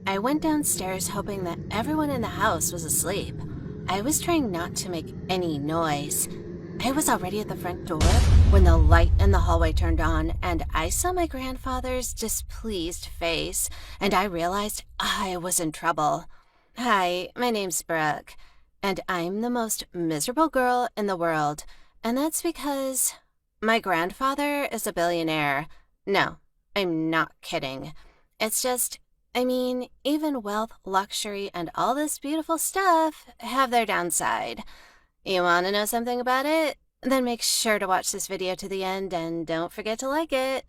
I went downstairs hoping that everyone in the house was asleep. I was trying not to make any noise. I was already at the front door when the light in the hallway turned on, and I saw my grandfather's displeased face, and I realized I was in trouble. Hi, my name's Brooke, and I'm the most miserable girl in the world, and that's because my grandfather is a billionaire. No, I'm not kidding. It's just, even wealth, luxury, and all this beautiful stuff have their downside. You want to know something about it? Then make sure to watch this video to the end and don't forget to like it.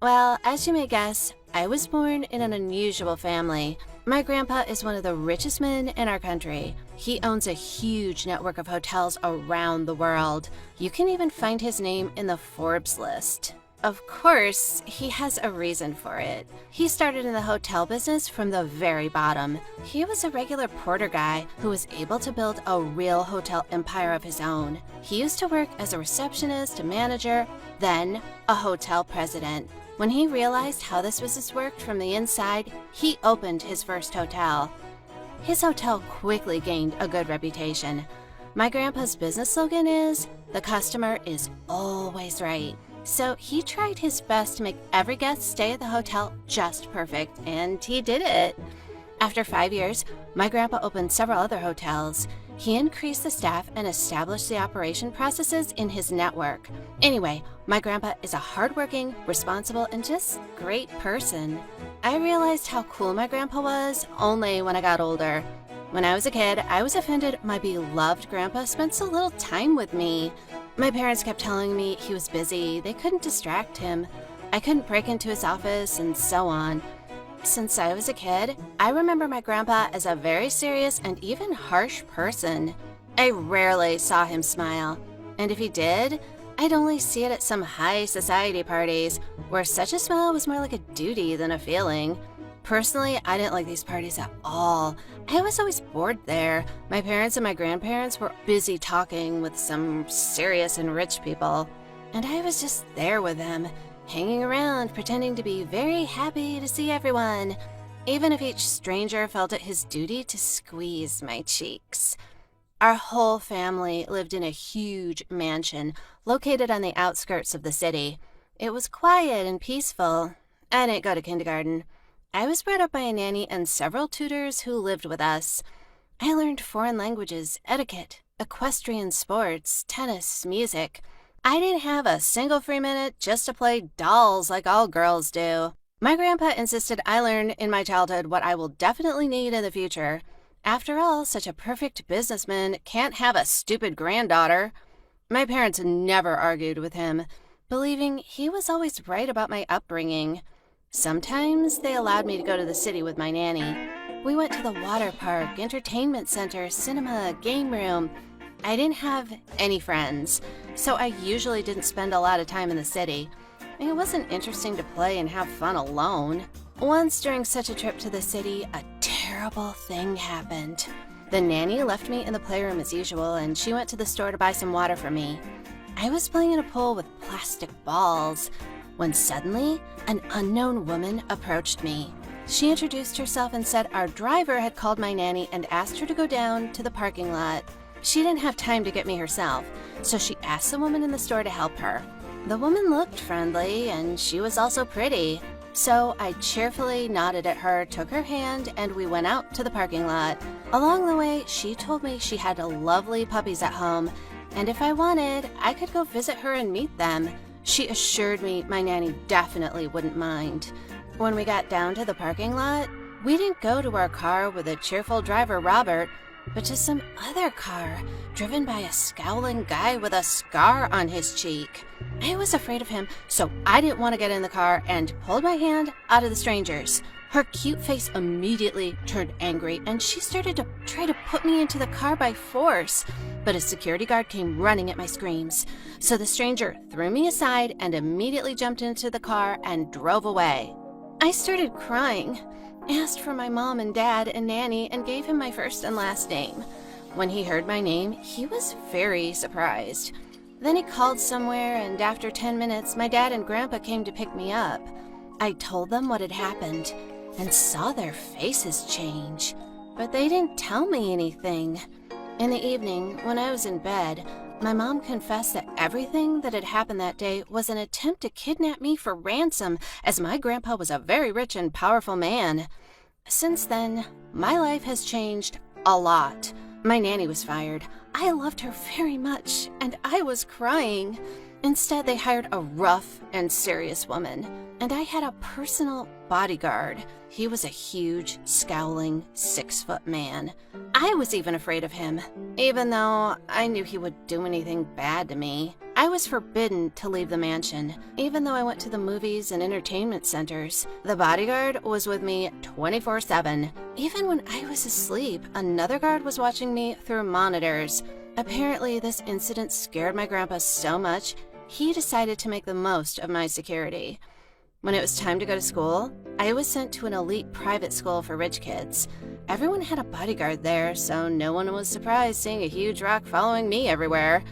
Well, as you may guess, I was born in an unusual family. My grandpa is one of the richest men in our country. He owns a huge network of hotels around the world. You can even find his name in the Forbes list. Of course, he has a reason for it. He started in the hotel business from the very bottom. He was a regular porter guy who was able to build a real hotel empire of his own. He used to work as a receptionist, a manager, then a hotel president. When he realized how this business worked from the inside, he opened his first hotel. His hotel quickly gained a good reputation. My grandpa's business slogan is, "The customer is always right." So he tried his best to make every guest stay at the hotel just perfect, and he did it. After 5 years, my grandpa opened several other hotels. He increased the staff and established the operation processes in his network. Anyway, my grandpa is a hardworking, responsible, and just great person. I realized how cool my grandpa was only when I got older. When I was a kid, I was offended my beloved grandpa spent so little time with me. My parents kept telling me he was busy, they couldn't distract him, I couldn't break into his office, and so on. Since I was a kid, I remember my grandpa as a very serious and even harsh person. I rarely saw him smile, and if he did, I'd only see it at some high society parties, where such a smile was more like a duty than a feeling. Personally, I didn't like these parties at all. I was always bored there. My parents and my grandparents were busy talking with some serious and rich people, and I was just there with them, hanging around, pretending to be very happy to see everyone, even if each stranger felt it his duty to squeeze my cheeks. Our whole family lived in a huge mansion located on the outskirts of the city. It was quiet and peaceful. I didn't go to kindergarten. I was brought up by a nanny and several tutors who lived with us. I learned foreign languages, etiquette, equestrian sports, tennis, music. I didn't have a single free minute just to play dolls like all girls do. My grandpa insisted I learn in my childhood what I will definitely need in the future. After all, such a perfect businessman can't have a stupid granddaughter. My parents never argued with him, believing he was always right about my upbringing. Sometimes they allowed me to go to the city with my nanny. We went to the water park, entertainment center, cinema, game room. I didn't have any friends, so I usually didn't spend a lot of time in the city. It wasn't interesting to play and have fun alone. Once during such a trip to the city, a terrible thing happened. The nanny left me in the playroom as usual, and she went to the store to buy some water for me. I was playing in a pool with plastic balls when suddenly an unknown woman approached me. She introduced herself and said our driver had called my nanny and asked her to go down to the parking lot. She didn't have time to get me herself, so she asked the woman in the store to help her. The woman looked friendly, and she was also pretty. So I cheerfully nodded at her, took her hand, and we went out to the parking lot. Along the way, she told me she had lovely puppies at home, and if I wanted, I could go visit her and meet them. She assured me my nanny definitely wouldn't mind. When we got down to the parking lot, we didn't go to our car with a cheerful driver, Robert, but to some other car, driven by a scowling guy with a scar on his cheek. I was afraid of him, so I didn't want to get in the car and pulled my hand out of the stranger's. Her cute face immediately turned angry, and she started to try to put me into the car by force, but a security guard came running at my screams. So the stranger threw me aside and immediately jumped into the car and drove away. I started crying, asked for my mom and dad and nanny, and gave him my first and last name. When he heard my name, he was very surprised. Then he called somewhere, and after 10 minutes, my dad and grandpa came to pick me up. I told them what had happened. and saw their faces change, but they didn't tell me anything. In the evening, when I was in bed, my mom confessed that everything that had happened that day was an attempt to kidnap me for ransom, as my grandpa was a very rich and powerful man. Since then, my life has changed a lot. My nanny was fired. I loved her very much, and I was crying. Instead, they hired a rough and serious woman, and I had a personal bodyguard. He was a huge, scowling, 6-foot man. I was even afraid of him, even though I knew he would do anything bad to me. I was forbidden to leave the mansion, even though I went to the movies and entertainment centers. The bodyguard was with me 24/7. Even when I was asleep, another guard was watching me through monitors. Apparently, this incident scared my grandpa so much, he decided to make the most of my security. When it was time to go to school, I was sent to an elite private school for rich kids. Everyone had a bodyguard there, so no one was surprised seeing a huge rock following me everywhere.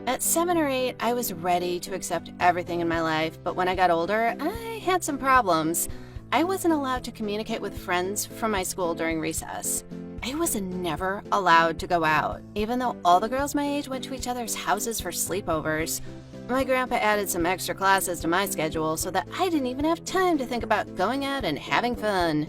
At 7 or 8, I was ready to accept everything in my life, but when I got older, I had some problems. I wasn't allowed to communicate with friends from my school during recess. I was never allowed to go out, even though all the girls my age went to each other's houses for sleepovers. My grandpa added some extra classes to my schedule so that I didn't even have time to think about going out and having fun.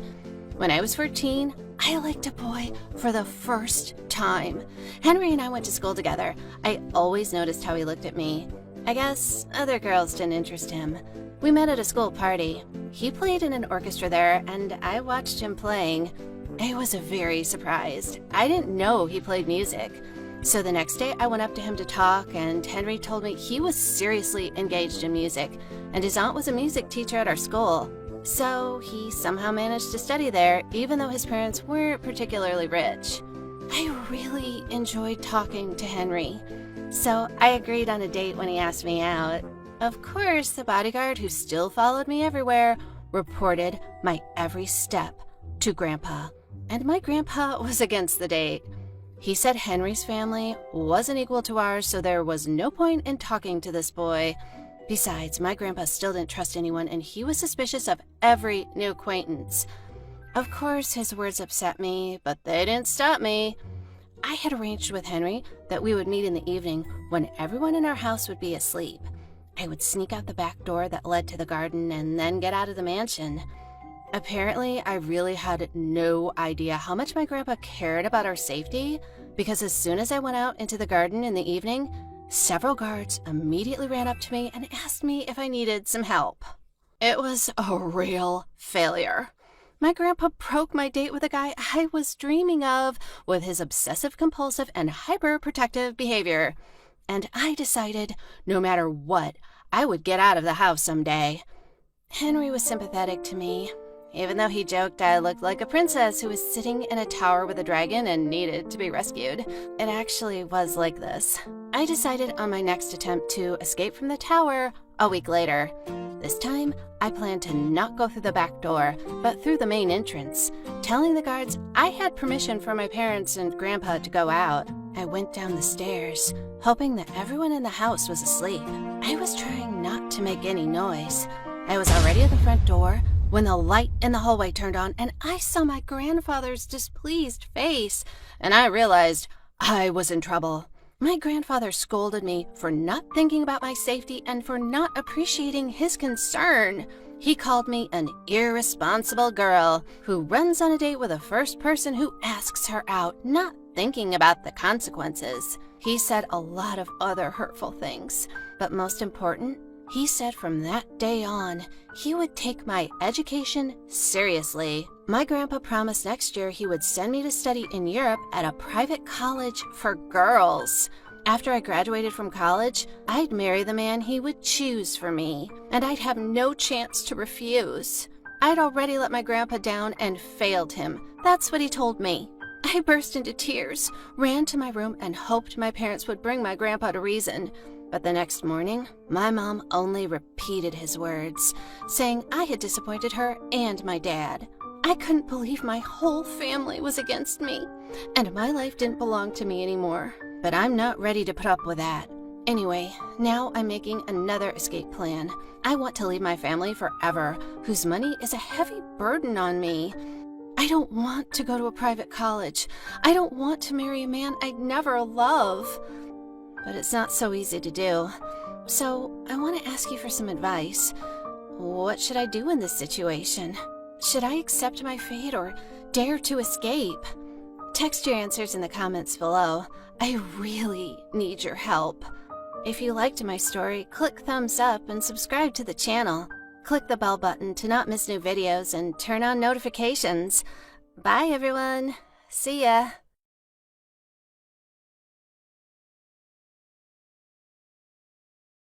When I was 14, I liked a boy for the first time. Henry and I went to school together. I always noticed how he looked at me. I guess other girls didn't interest him. We met at a school party. He played in an orchestra there, and I watched him playing. I was very surprised. I didn't know he played music. So the next day, I went up to him to talk, and Henry told me he was seriously engaged in music, and his aunt was a music teacher at our school. So he somehow managed to study there, even though his parents weren't particularly rich. I really enjoyed talking to Henry, so I agreed on a date when he asked me out. Of course, the bodyguard, who still followed me everywhere, reported my every step to Grandpa, and my grandpa was against the date. He said Henry's family wasn't equal to ours, so there was no point in talking to this boy. Besides, my grandpa still didn't trust anyone, and he was suspicious of every new acquaintance. Of course, his words upset me, but they didn't stop me. I had arranged with Henry that we would meet in the evening when everyone in our house would be asleep. I would sneak out the back door that led to the garden and then get out of the mansion. Apparently, I really had no idea how much my grandpa cared about our safety, because as soon as I went out into the garden in the evening, several guards immediately ran up to me and asked me if I needed some help. It was a real failure. My grandpa broke my date with a guy I was dreaming of with his obsessive-compulsive and hyper-protective behavior. And I decided, no matter what, I would get out of the house someday. Henry was sympathetic to me, even though he joked I looked like a princess who was sitting in a tower with a dragon and needed to be rescued. It actually was like this. I decided on my next attempt to escape from the tower a week later. This time, I planned to not go through the back door, but through the main entrance, telling the guards I had permission from my parents and Grandpa to go out. I went down the stairs, hoping that everyone in the house was asleep. I was trying not to make any noise. I was already at the front door when the light in the hallway turned on, and I saw my grandfather's displeased face, and I realized I was in trouble. My grandfather scolded me for not thinking about my safety and for not appreciating his concern. He called me an irresponsible girl who runs on a date with the first person who asks her out, not thinking about the consequences. He said a lot of other hurtful things, but most important, he said from that day on, he would take my education seriously. My grandpa promised next year he would send me to study in Europe at a private college for girls. After I graduated from college, I'd marry the man he would choose for me, and I'd have no chance to refuse. I'd already let my grandpa down and failed him. That's what he told me. I burst into tears, ran to my room, and hoped my parents would bring my grandpa to reason. But the next morning, my mom only repeated his words, saying I had disappointed her and my dad. I couldn't believe my whole family was against me, and my life didn't belong to me anymore. But I'm not ready to put up with that. Anyway, now I'm making another escape plan. I want to leave my family forever, whose money is a heavy burden on me. I don't want to go to a private college. I don't want to marry a man I'd never love. But it's not so easy to do. So I want to ask you for some advice. What should I do in this situation? Should I accept my fate or dare to escape? Text your answers in the comments below. I really need your help. If you liked my story, click thumbs up and subscribe to the channel. Click the bell button to not miss new videos and turn on notifications. Bye everyone. See ya.